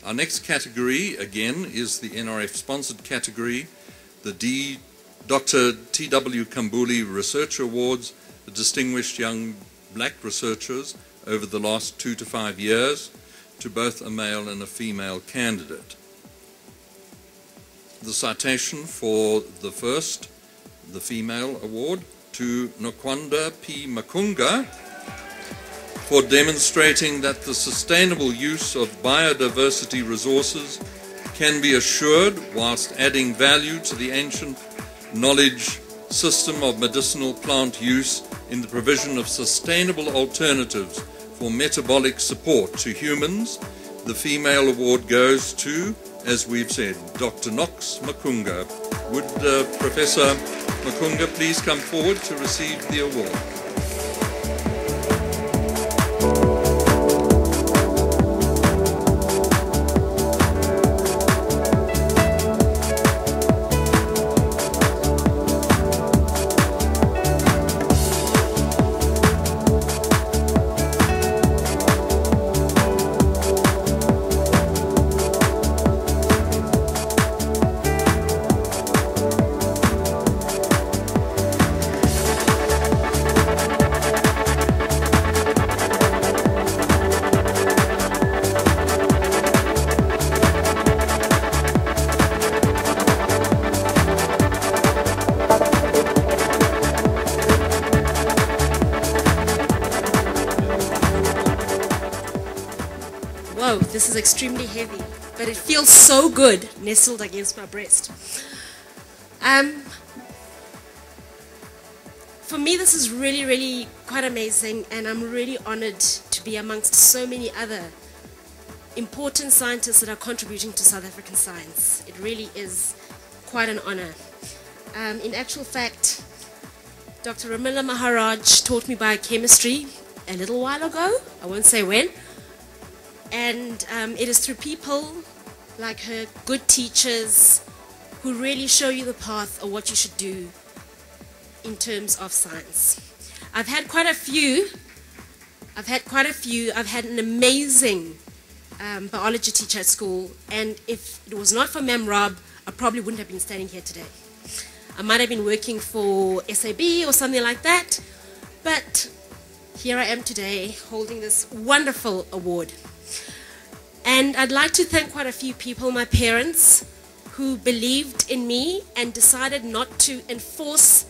Our next category, again, is the NRF-sponsored category, the Dr. T.W. Kambuli Research Awards, the distinguished young black researchers over the last 2 to 5 years, to both a male and a female candidate. The citation for the first, the female award, to Makunga P. Makunga, for demonstrating that the sustainable use of biodiversity resources can be assured whilst adding value to the ancient knowledge system of medicinal plant use in the provision of sustainable alternatives for metabolic support to humans. The female award goes to, as we've said, Dr. Knox Makunga. Would Professor Makunga please come forward to receive the award? Whoa, this is extremely heavy, but it feels so good nestled against my breast. For me, this is really, really quite amazing, and I'm really honored to be amongst so many other important scientists that are contributing to South African science. It really is quite an honor. In actual fact, Dr. Ramila Maharaj taught me biochemistry a little while ago, I won't say when, and it is through people like her, good teachers, who really show you the path of what you should do in terms of science. I've had quite a few. I've had an amazing biology teacher at school, and if it was not for Ma'am Rob, I probably wouldn't have been standing here today. I might have been working for SAB or something like that, but here I am today holding this wonderful award. And I'd like to thank quite a few people, my parents, who believed in me and decided not to enforce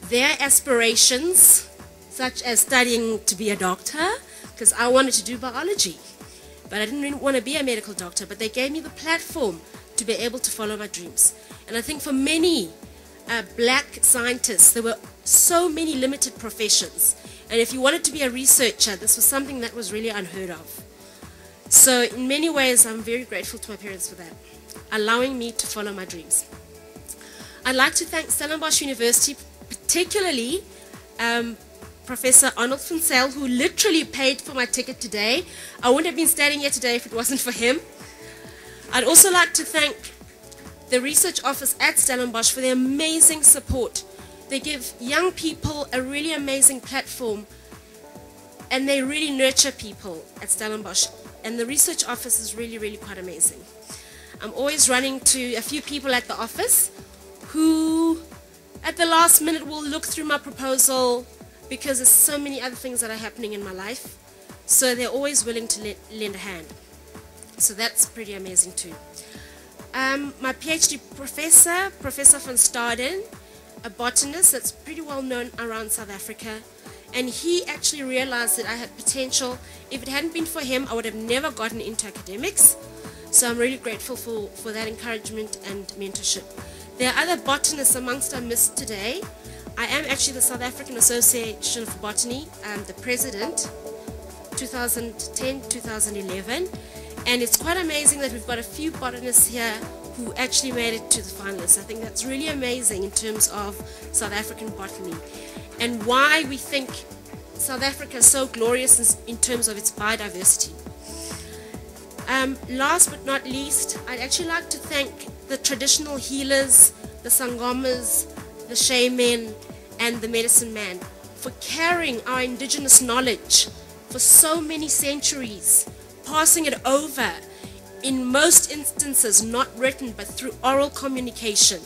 their aspirations, such as studying to be a doctor, because I wanted to do biology. But I didn't really want to be a medical doctor, but they gave me the platform to be able to follow my dreams. And I think for many black scientists, there were so many limited professions. And if you wanted to be a researcher, this was something that was really unheard of. So in many ways, I'm very grateful to my parents for that, allowing me to follow my dreams. I'd like to thank Stellenbosch University, particularly Professor Arnold van Zyl, who literally paid for my ticket today. I wouldn't have been standing here today if it wasn't for him. I'd also like to thank the research office at Stellenbosch for their amazing support. They give young people a really amazing platform, and they really nurture people at Stellenbosch. And the research office is really, really quite amazing. I'm always running to a few people at the office who, at the last minute, will look through my proposal because there's so many other things that are happening in my life. So they're always willing to lend a hand. So that's pretty amazing too. My PhD professor, Professor van Staden, a botanist that's pretty well known around South Africa, and he actually realized that I had potential. If it hadn't been for him, I would have never gotten into academics. So I'm really grateful for that encouragement and mentorship. There are other botanists amongst our midst today. I am actually the South African Association for Botany, the president, 2010-2011. And it's quite amazing that we've got a few botanists here who actually made it to the finalists. I think that's really amazing in terms of South African botany, and why we think South Africa is so glorious in terms of its biodiversity. Last but not least, I'd actually like to thank the traditional healers, the sangomas, the shaman, and the medicine man for carrying our indigenous knowledge for so many centuries, passing it over in most instances not written but through oral communication.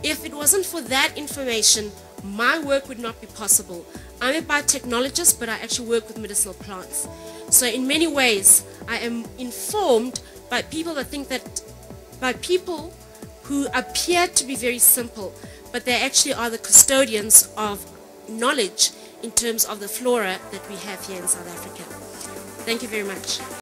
If it wasn't for that information, my work would not be possible. I'm a biotechnologist, but I actually work with medicinal plants. So in many ways, I am informed by people who appear to be very simple, but they actually are the custodians of knowledge in terms of the flora that we have here in South Africa. Thank you very much.